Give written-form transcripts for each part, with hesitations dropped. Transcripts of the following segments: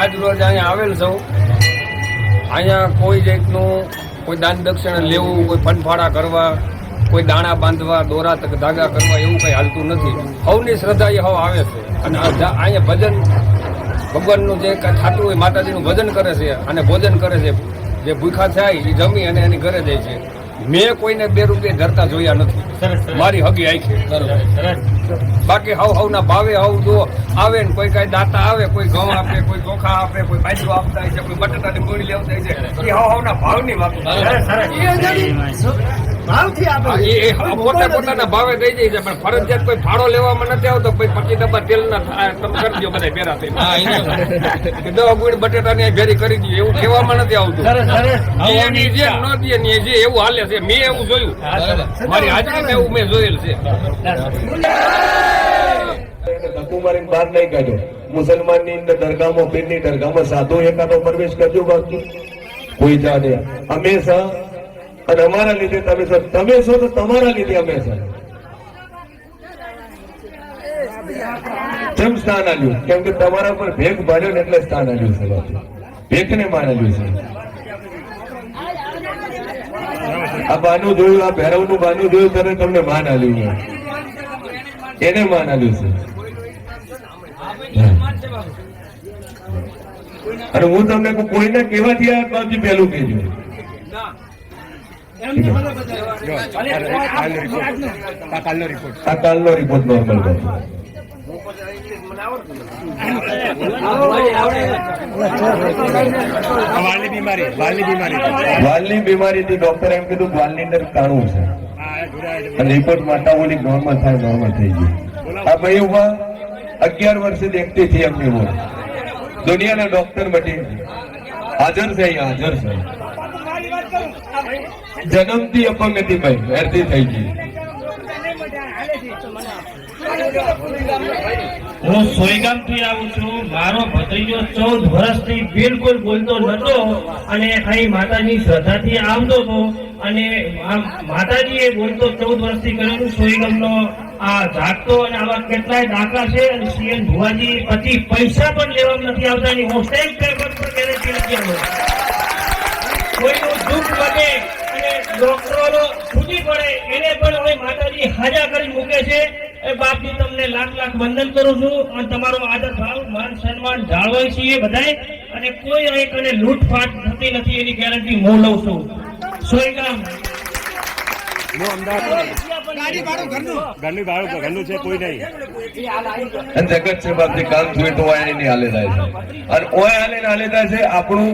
આજ રોજ અહીંયા આવેલ છું. અહીંયા કોઈ જાતનું કોઈ દાન દક્ષિણા લેવું, કોઈ ફનફાળા કરવા, કોઈ દાણા બાંધવા, દોરા ધાગા કરવા એવું કંઈ હાલતું નથી. સૌની શ્રદ્ધા એ હવે આવે છે અને અહીંયા ભજન ભગવાનનું જે કાંઈ થતું હોય માતાજીનું ભજન કરે છે અને ભોજન કરે છે. જે ભૂખા થાય એ જમી અને એની ઘરે જાય છે. મેં કોઈને 2 રૂપિયા ધરતા જોયા નથી. મારી હગી આખી. બાકી હવના ભાવે હવ જો આવે ને કોઈ કાંઈ દાતા આવે, કોઈ ઘઉં આપે, કોઈ ચોખા આપે, કોઈ બાજરો આપતા હોય છે, કોઈ બટાટાની ગોળી લેવતા હોય છે. એ હવના ભાવની વાત પોતાના ભાવે દઈ જાય છે. પણ ફરજિયાત કોઈ ફાળો લેવામાં નથી આવતો. કોઈ 25 ડબ્બા તેલના તમે કરી દો બધા ભેરા થઈ 10 ગુણ બટેટાની ભેરી કરી દઈએ એવું કહેવામાં નથી આવતું. એની જે ન દે ને જે એવું હાલે છે. મેં એવું જોયું, મારી હાજરીમાં એવું મેં જોયેલ છે. ધક્કુમારી બહાર નહીં કાઢ્યો. મુસલમાન ની દરગાહમાં, પીરની દરગાહમાં સાધુ એકાદો પ્રવેશ કરજો. બાકી કોઈ જાણે હંમેશા અને અમારા લીધે તમે છો તો તમારા લીધે અમે છો. કેમ સ્થાન આવ્યું? કેમ કે તમારા પર ભેગ ભાર્યો ને એટલે સ્થાન આવ્યું છે. ભેગ ને માન આવ્યું છે. આ બાનું જોયું, આ ભૈરવ નું બાનું જોયું ત્યારે તમને માન આવ્યું. એને માન આવ્યું છે. અને હું તમને કોઈને કેવાથી આ બાજુ પહેલું કહેજો. કાલનો રિપોર્ટ નોર્મલ છે. વાલની બીમારીથી ડોક્ટરે એમ કીધું વાલની અંદર કાણું છે અને રિપોર્ટ મેટાબોલિક નોર્મલ થાય, નોર્મલ થઈ ગયું. આ ભાઈ ઉભા 11 વર્ષે દેખતી હતી એમની ઉંમર. દુનિયાના ડોક્ટર બની હાજર છે, અહીંયા હાજર છે. જન્મથી અપંગ હતી ભાઈ, હેરથી થઈ ગઈ. હું સોયગામ થી આવું છું. મારો ભત્રીજો 14 વર્ષથી બિલકુલ બોલતો નતો અને અહીં માતાજી શ્રદ્ધાથી આવતો હતો અને માતાજીએ બોલતો 14 વર્ષથી કરેલું. સોયગામનો આ જાગતો અને આવા કેટલાય દાખલા છે. અને સીએન ભુવાજી પછી પૈસા પણ લેવામાં નથી આવતા અને હું સ્ટેજ પેપર પર ગેરંટી નથી આવતો. કોઈનું દુઃખ બને અને ડોક્ટરો છૂટી પડે એને પણ હવે માતાજી હાજા કરી મૂકે છે. એ બાપજી તમને લાખ લાખ વંદન કરું છું અને તમારો આદર ભાવ, માન, સન્માન જાળવાય છીએ બધાય અને કોઈ એક અને લૂંટફાટ થતી નથી એની ગેરંટી હું લઉં છું. સોયગામ ઘરનું છે કોઈ નહીં. જગત છે બાપજી, કામ જોઈએ તો ઓય નહીં હાલે થાય છે અને ઓય હાલે થાય છે. આપણું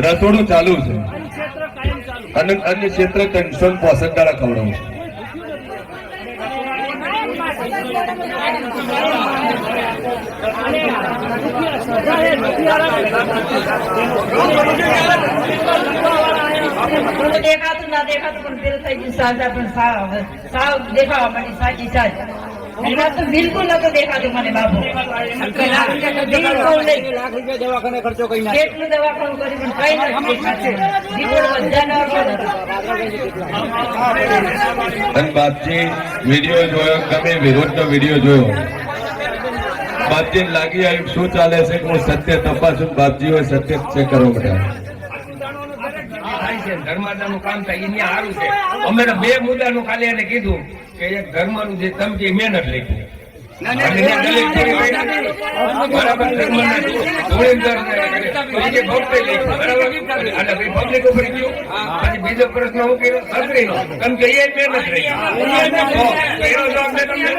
રસોડું ચાલુ છે અને અન્ય ક્ષેત્ર 365 દાડા ખવડાવું છે. દેખાતું ના દેખાતું પણ પેલું થઈ ગયું. સાજા પણ સાવ દેખાવા માંડી. સાચી સાચ એમાં તો બિલકુલ નતો દેખાતું મને બાપુ. દવાખાને ખર્ચો કઈ ના, કેટલું દવાખાનું કર્યું પણ કઈ નથી દેખાતું. અને બાપજી વિડીયો જોયો, ગમે વિરોધનો વિડીયો જોયો, બાપજી લાગી આવ્યું શું ચાલે છે. હું સત્ય તપાસું. બાપજી હોય સત્ય છે કરો બધા. ધર્માદાનું કામ થાય એની સારું છે. અમે 2 મુદ્દાનું ખાલી એને કીધું કે એક ધર્મનું જે તમે મહેનત લખી બીજો પ્રશ્ન હું કર્યો છત્રીનો, કેમ કે એ મહેનત રહી. એનો જવાબ મેં તમને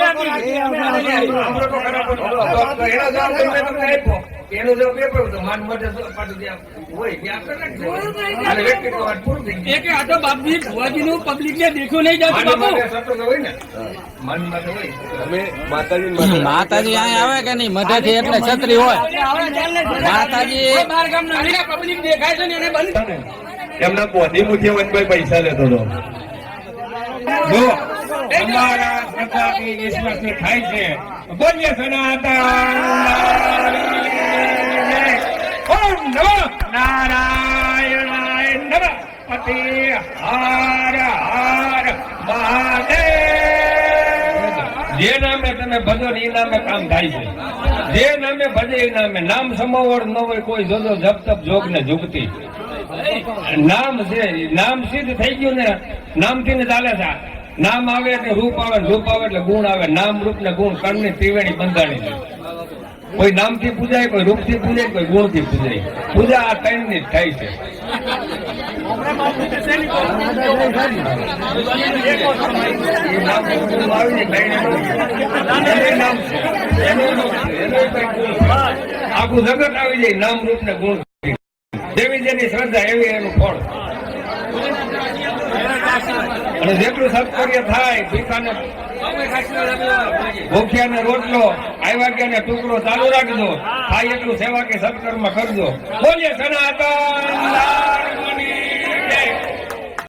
આપ્યો. એનો જવાબ એ પડ્યો તો માન માટે હોય ત્યાં વ્યક્તિત્વ વાત પૂરું થઈ ગયું. આ તો બાપજી ભુવાજીનું પબ્લિકને દેખ્યું નહીં જતું બાપુ. હોય ને માન માટે હોય. અમે માતાજી માતાજી અહીંયા આવે કે નહીં મધેથી એટલે છત્રી હોય. માતાજી પબ્લિક દેખાય છે ને એને બંધ એમના પોધી મુઠી વનભાઈ પૈસા લેતો હતો. જો અમારા પ્રતાપી વિશ્વાસને થાય છે. બોલીએ સનાતન ઓમ નમઃ નારાયણાય નમઃ. પતિ હાર હાર મહાદેવ. જે નામે તમે ભજો એ નામે કામ થાય છે. જે નામે ભજે એ નામે નામ સમાવડ ન હોય કોઈ જોજો જપ તપ જોગ ને જુગતી નામ છે નામ સિદ્ધ થઈ ગયું ને નામથી ને ચાલે છે નામ આવે એટલે રૂપ આવે રૂપ આવે એટલે ગુણ આવે નામ રૂપ ને ગુણ કર્ણની ત્રિવેણી બંધાણી છે કોઈ નામથી પૂજાય કોઈ રૂપથી પૂજાય કોઈ ગુણથી પૂજાય પૂજા આ ત્રણની જ થાય છે આખું જગત આવી જાય નામ રૂપ ને ગુણ જેવી જેની શ્રદ્ધા એવી એનું ફળ અને જેટલું સત્કર્ય થાય ભીખાને ભૂખ્યાને રોટલો આવ્યા ગયા ને ટુકડો ચાલુ રાખજો થાય એટલું સેવા કે સત્કર્મ કરજો બોલીએ સનાતન